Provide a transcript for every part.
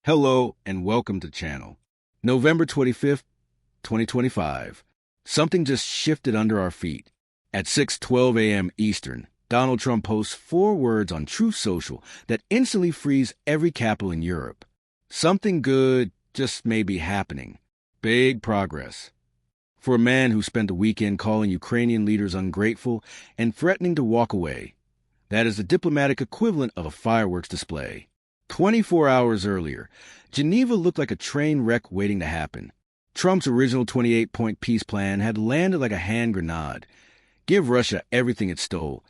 Hello and welcome to the channel. November 25th, 2025. Something just shifted under our feet. At 6:12 a.m. Eastern, Donald Trump posts 4 words on Truth Social that instantly freeze every capital in Europe. Something good just may be happening. Big progress. For a man who spent the weekend calling Ukrainian leaders ungrateful and threatening to walk away, that is the diplomatic equivalent of a fireworks display. 24 hours earlier, Geneva looked like a train wreck waiting to happen. Trump's original 28-point peace plan had landed like a hand grenade. Give Russia everything it stole,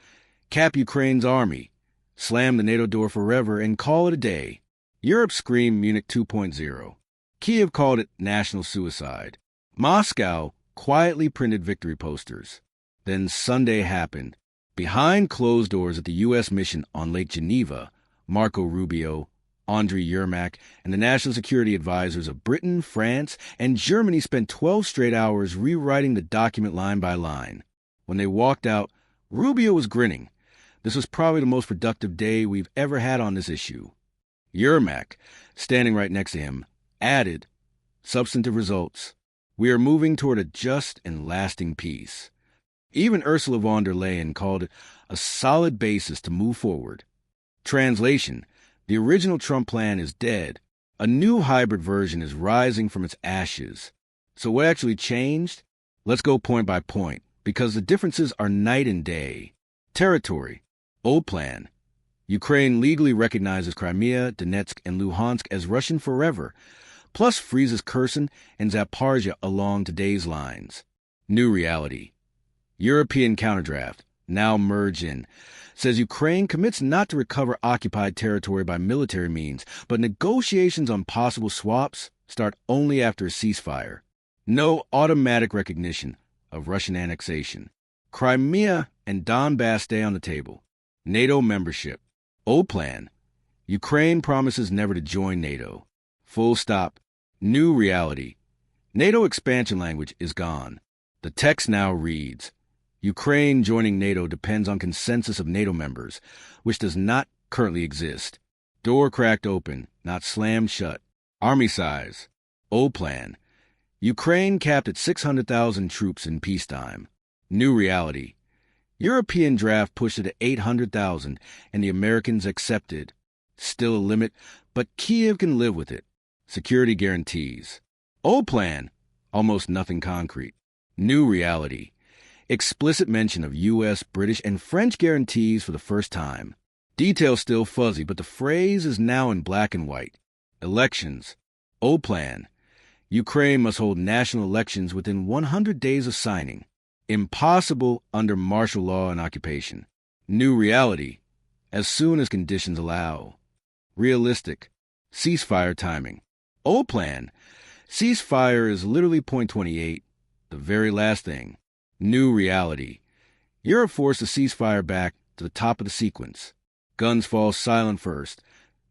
cap Ukraine's army, slam the NATO door forever, and call it a day. Europe screamed Munich 2.0. Kiev called it national suicide. Moscow quietly printed victory posters. Then Sunday happened. Behind closed doors at the U.S. mission on Lake Geneva, Marco Rubio, Andriy Yermak, and the national security advisors of Britain, France, and Germany spent 12 straight hours rewriting the document line by line. When they walked out, Rubio was grinning. This was probably the most productive day we've ever had on this issue. Yermak, standing right next to him, added, "Substantive results. We are moving toward a just and lasting peace." Even Ursula von der Leyen called it a solid basis to move forward. Translation: the original Trump plan is dead. A new hybrid version is rising from its ashes. So what actually changed? Let's go point by point, because the differences are night and day. Territory. Old plan. Ukraine legally recognizes Crimea, Donetsk, and Luhansk as Russian forever, plus freezes Kherson and Zaporizhia along today's lines. New reality. European counterdraft, now merge in, says Ukraine commits not to recover occupied territory by military means, but negotiations on possible swaps start only after a ceasefire. No automatic recognition of Russian annexation. Crimea and Donbass stay on the table. NATO membership. Old plan. Ukraine promises never to join NATO. Full stop. New reality. NATO expansion language is gone. The text now reads, Ukraine joining NATO depends on consensus of NATO members, which does not currently exist. Door cracked open, not slammed shut. Army size. Old plan. Ukraine capped at 600,000 troops in peacetime. New reality. European draft pushed it to 800,000, and the Americans accepted. Still a limit, but Kiev can live with it. Security guarantees. Old plan. Almost nothing concrete. New reality. Explicit mention of U.S., British, and French guarantees for the first time. Details still fuzzy, but the phrase is now in black and white. Elections. Old plan. Ukraine must hold national elections within 100 days of signing. Impossible under martial law and occupation. New reality. As soon as conditions allow. Realistic. Ceasefire timing. Old plan. Ceasefire is literally point 28, the very last thing. New reality. Europe forced a ceasefire back to the top of the sequence. Guns fall silent first,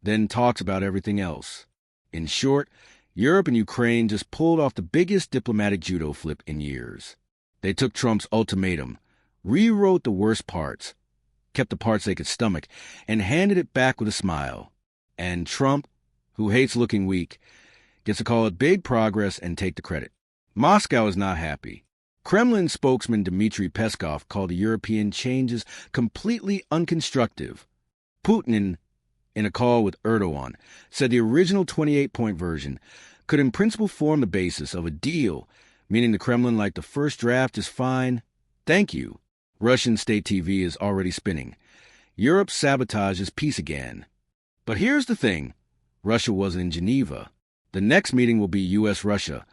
then talks about everything else. In short, Europe and Ukraine just pulled off the biggest diplomatic judo flip in years. They took Trump's ultimatum, rewrote the worst parts, kept the parts they could stomach, and handed it back with a smile. And Trump, who hates looking weak, gets to call it big progress and take the credit. Moscow is not happy. Kremlin spokesman Dmitry Peskov called the European changes completely unconstructive. Putin, in a call with Erdogan, said the original 28-point version could in principle form the basis of a deal, meaning the Kremlin like the first draft is fine. Thank you. Russian state TV is already spinning. Europe sabotages peace again. But here's the thing. Russia wasn't in Geneva. The next meeting will be U.S.-Russia,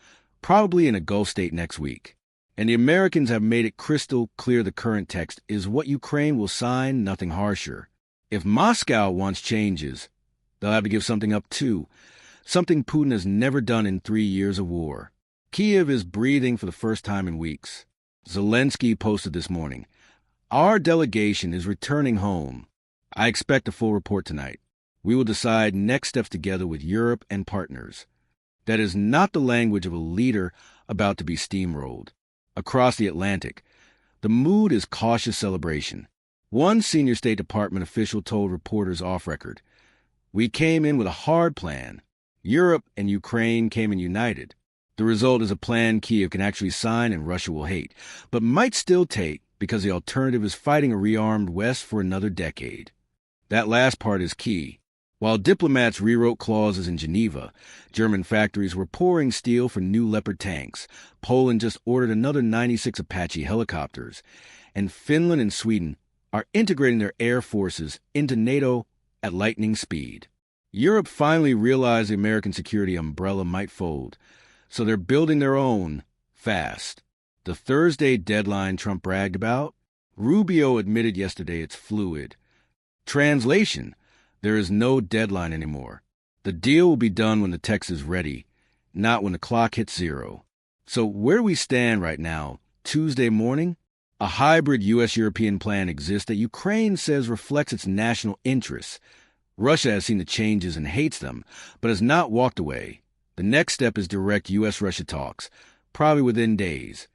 probably in a Gulf state next week. And the Americans have made it crystal clear the current text is what Ukraine will sign, nothing harsher. If Moscow wants changes, they'll have to give something up too, something Putin has never done in 3 years of war. Kiev is breathing for the first time in weeks. Zelensky posted this morning, "Our delegation is returning home. I expect a full report tonight. We will decide next steps together with Europe and partners." That is not the language of a leader about to be steamrolled. Across the Atlantic, the mood is cautious celebration. One senior State Department official told reporters off record, "We came in with a hard plan. Europe and Ukraine came in united. The result is a plan Kiev can actually sign and Russia will hate, but might still take because the alternative is fighting a rearmed West for another decade. That last part is key. While diplomats rewrote clauses in Geneva, German factories were pouring steel for new Leopard tanks. Poland just ordered another 96 Apache helicopters. And Finland and Sweden are integrating their air forces into NATO at lightning speed. Europe finally realized the American security umbrella might fold, so they're building their own fast. The Thursday deadline Trump bragged about, Rubio admitted yesterday it's fluid. Translation: there is no deadline anymore. The deal will be done when the text is ready, not when the clock hits zero. So where we stand right now, Tuesday morning, a hybrid U.S.-European plan exists that Ukraine says reflects its national interests. Russia has seen the changes and hates them, but has not walked away. The next step is direct U.S.-Russia talks, probably within days.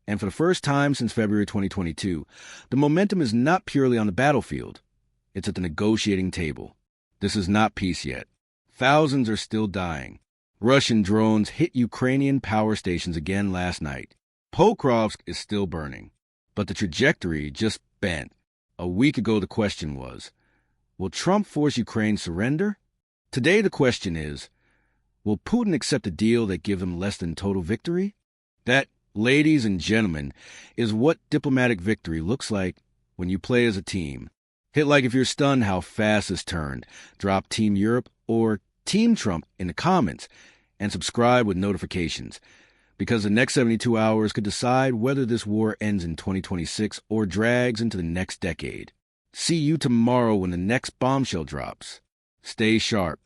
And for the first time since February 2022, the momentum is not purely on the battlefield. It's at the negotiating table. This is not peace yet. Thousands are still dying. Russian drones hit Ukrainian power stations again last night. Pokrovsk is still burning. But the trajectory just bent. A week ago the question was, will Trump force Ukraine's surrender? Today the question is, will Putin accept a deal that gives him less than total victory? That, ladies and gentlemen, is what diplomatic victory looks like when you play as a team. Hit like if you're stunned how fast this turned. Drop Team Europe or Team Trump in the comments and subscribe with notifications, because the next 72 hours could decide whether this war ends in 2026 or drags into the next decade. See you tomorrow when the next bombshell drops. Stay sharp.